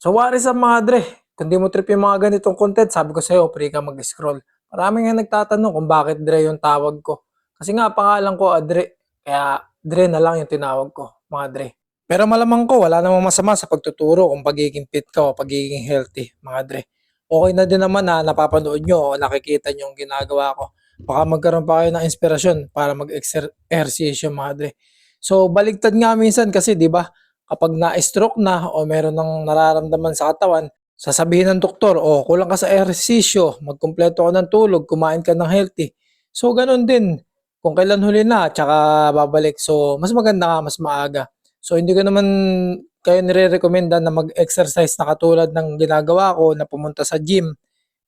So what is up mga dre? Kung di mo trip yung mga ganitong content, sabi ko sa'yo, free ka mag-scroll. Marami nga nagtatanong kung bakit Dre yung tawag ko. Kasi nga pangalan ko Adre, kaya Dre na lang yung tinawag ko, mga Dre. Pero malamang ko, wala namang masama sa pagtuturo kung pagiging fit ka o pagiging healthy, mga Dre. Okay na din naman na napapanood nyo o nakikita nyo yung ginagawa ko. Baka magkaroon pa kayo ng inspirasyon para mag-exercise mga Dre. So baligtad nga minsan kasi, di ba? Kapag na-stroke na o meron ng nararamdaman sa katawan, sasabihin ng doktor, "Oh, kulang ka sa ehersisyo, magkumpleto ka ng tulog, kumain ka ng healthy." So gano'n din kung kailan huli na tsaka babalik. So mas maganda nga mas maaga. So hindi ko naman kayo nirerekomenda na mag-exercise na katulad ng ginagawa ko na pumunta sa gym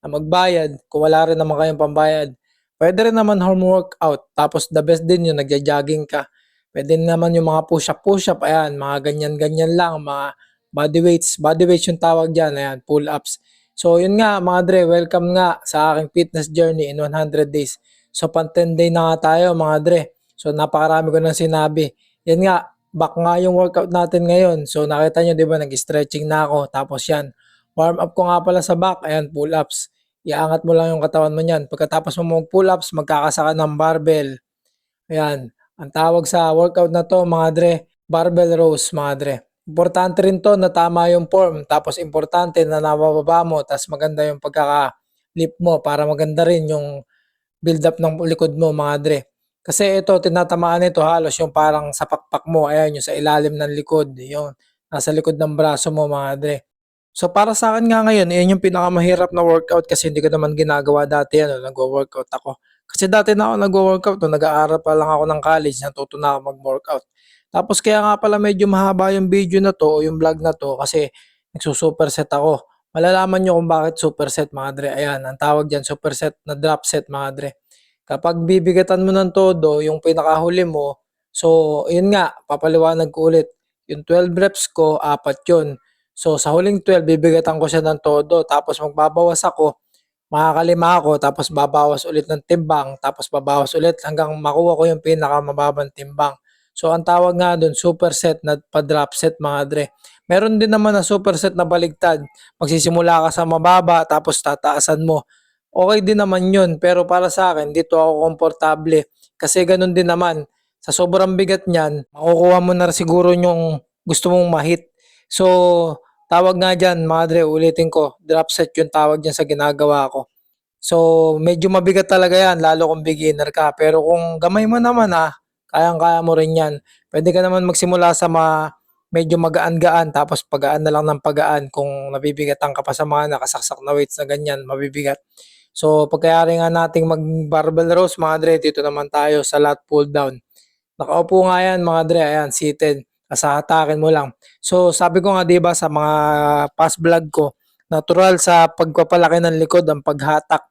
na magbayad kung wala rin naman kayong pambayad. Puwede rin naman home workout tapos the best din yung nagjo-jogging ka. Puwede naman yung mga push-up, ayan, mga ganyan-ganyan lang, mga body weights yung tawag diyan, ayan, pull-ups. So yun nga mga dre, welcome nga sa aking fitness journey in 100 days. So pan 10 day na nga tayo mga dre. So napakarami ko ng sinabi. Yan nga, back nga yung workout natin ngayon. So nakita nyo 'di ba nag-stretching na ako tapos yan. Warm up ko nga pala sa back, ayan, pull-ups. Iangat mo lang yung katawan mo niyan. Pagkatapos mo mag-pull-ups, magkakasa ka ng barbell. Ayan. Ang tawag sa workout na to mga dre, barbell rows mga dre. Importante rin to na tama yung form. Tapos importante na nabababa mo. Tapos maganda yung pagkaka-lift mo para maganda rin yung build up ng likod mo mga dre. Kasi ito, tinatamaan nito halos yung parang sa pakpak mo. Ayan, yung sa ilalim ng likod. Yung nasa likod ng braso mo mga dre. So para sa akin nga ngayon, iyan yung pinakamahirap na workout kasi hindi ko naman ginagawa dati yan, nagwo-workout ako. Kasi dati na ako nagwo-workout nung nag-aaral pa lang ako ng college, natuto na ako mag-workout. Tapos kaya nga pala medyo mahaba yung video na to o yung vlog na to kasi nagsusuperset ako. Malalaman nyo kung bakit superset mga dre. Ayan, ang tawag dyan, superset na drop set mga dre. Kapag bibigatan mo ng todo, yung pinakahuli mo, so yun nga, papaliwanag ko ulit. Yung 12 reps ko, apat yun. So sa huling 12, bibigatan ko siya ng todo. Tapos magbabawas ako, makakalima ako, tapos babawas ulit ng timbang, tapos babawas ulit hanggang makuha ko yung pinakamababang timbang. So ang tawag nga doon, superset na pa-drop set mga dre. Meron din naman na superset na baligtad. Magsisimula ka sa mababa, tapos tataasan mo. Okay din naman yun, pero para sa akin, dito ako komportable. Kasi ganun din naman, sa sobrang bigat niyan, makukuha mo na siguro yung gusto mong mahit. So, tawag nga dyan, mga dre, ulitin ko, drop set yung tawag dyan sa ginagawa ko. So, medyo mabigat talaga yan, lalo kung beginner ka. Pero kung gamay mo naman kayang-kaya mo rin yan. Pwede ka naman magsimula sa medyo magaan-gaan, tapos pagaan na lang ng pagaan kung nabibigatan ka pa sa mga nakasaksak na weights na ganyan, mabibigat. So, pagkayari nga nating mag-barbell rows, mga dre, dito naman tayo sa lat pull down. Nakaupo nga yan, mga dre, ayan, seated. Hatakin mo lang. So, sabi ko nga, di ba, sa mga past vlog ko, natural sa pagpapalaki ng likod ang paghatak.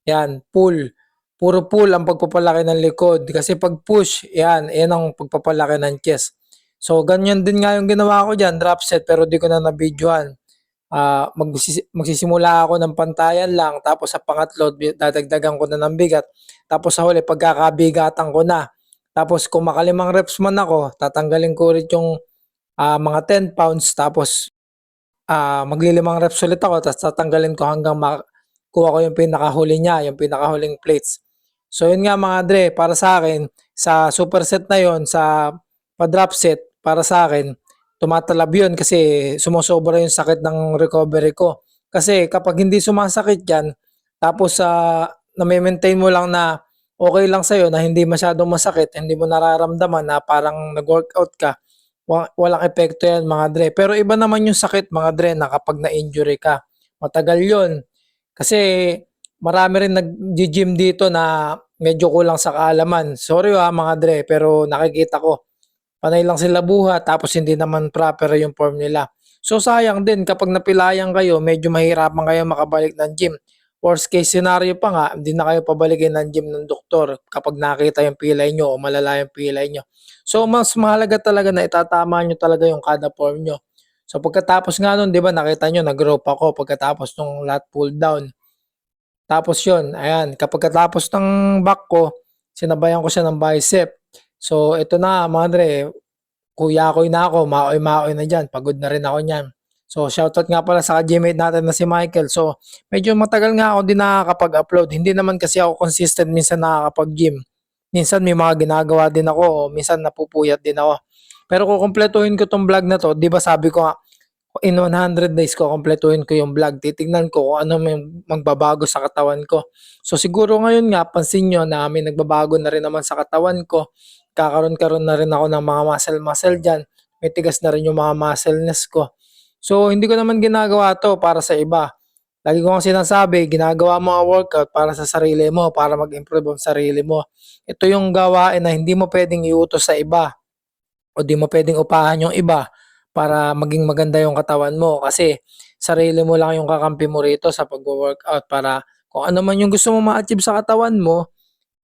Yan, pull. Puro pull ang pagpapalaki ng likod. Kasi pag push, yan ang pagpapalaki ng chest. So, ganyan din nga yung ginawa ko dyan, drop set, pero di ko na na-videoan. Magsisimula ako ng pantayan lang, tapos sa pangatlo, dadagdagan ko na ng bigat. Tapos sa huli, pagkakabigatan ko na. Tapos kung makalimang reps man ako, tatanggalin ko ulit yung mga 10 pounds, tapos maglilimang reps ulit ako, tapos tatanggalin ko hanggang makuha ko yung pinakahuli niya, yung pinakahuling plates. So yun nga mga dre, para sa akin, sa superset na yon sa pa-drop set, para sa akin, tumatalab yun kasi sumusobra yung sakit ng recovery ko. Kasi kapag hindi sumasakit yan, tapos na-maintain mo lang na okay lang sa'yo na hindi masyadong masakit, hindi mo nararamdaman na parang nag-workout ka, walang epekto yan mga dre. Pero iba naman yung sakit mga dre na kapag na-injury ka. Matagal yun. Kasi marami rin nag-gym dito na medyo kulang sa kaalaman. Sorry mga dre, pero nakikita ko. Panay lang sila buhat tapos hindi naman proper yung form nila. So sayang din kapag napilayan kayo, medyo mahirapan kayo makabalik ng gym. Worst case scenario pa nga, hindi na kayo pabalikin ng gym ng doktor kapag nakita yung pilay nyo o malala yung pilay nyo. So mas mahalaga talaga na itatama nyo talaga yung kada form nyo. So pagkatapos nga nun, di ba nakita nyo, nag-rope ako pagkatapos ng lat pull down. Tapos yun, ayan, kapag katapos ng back ko, sinabayan ko siya ng bicep. So ito na mga dre, kuya-koy na ako, maoy-maoy na dyan, pagod na rin ako niyan. So shoutout nga pala sa ka-gmate natin na si Michael. So medyo matagal nga ako din nakakapag-upload. Hindi naman kasi ako consistent minsan nakakapag-gym. Minsan may mga ginagawa din ako o minsan napupuyat din ako. Pero kung kumpletuhin ko tong vlog na to, 'di ba sabi ko nga in 100 days ko kumpletuhin ko yung vlog. Titignan ko kung ano may magbabago sa katawan ko. So siguro ngayon nga pansin nyo na may nagbabago na rin naman sa katawan ko. Kakaroon-karoon na rin ako ng mga muscle-muscle dyan. May tigas na rin yung mga muscleness ko. So hindi ko naman ginagawa to para sa iba. Lagi ko nga sinasabi, ginagawa mo ang workout para sa sarili mo, para mag-improve ang sarili mo. Ito yung gawain na hindi mo pwedeng iutos sa iba o di mo pwedeng upahan yung iba para maging maganda yung katawan mo kasi sarili mo lang yung kakampi mo rito sa pag-workout para kung ano man yung gusto mo ma-achieve sa katawan mo,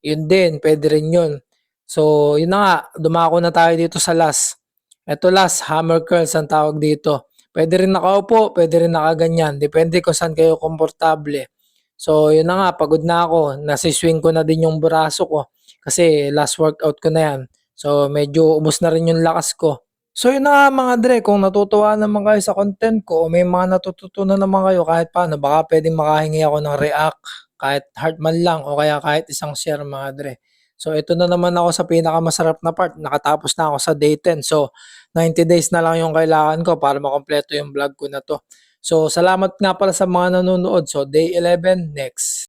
yun din, pwede rin yun. So, yun na nga, dumako na tayo dito sa last. Ito last, hammer curls ang tawag dito. Pwede rin nakaupo, pwede rin nakaganyan. Depende kung saan kayo komportable. So, yun na nga, pagod na ako. Nasiswing ko na din yung braso ko. Kasi last workout ko na yan. So, medyo ubos na rin yung lakas ko. So, yun na nga mga dre, kung natutuwa naman kayo sa content ko, o may mga natututunan naman kayo kahit paano, baka pwedeng makahingi ako ng react, kahit heart man lang, o kaya kahit isang share mga dre. So, ito na naman ako sa pinakamasarap na part. Nakatapos na ako sa day 10. So, 90 days na lang yung kailangan ko para makompleto yung vlog ko na to. So, salamat nga pala sa mga nanonood. So, day 11 next.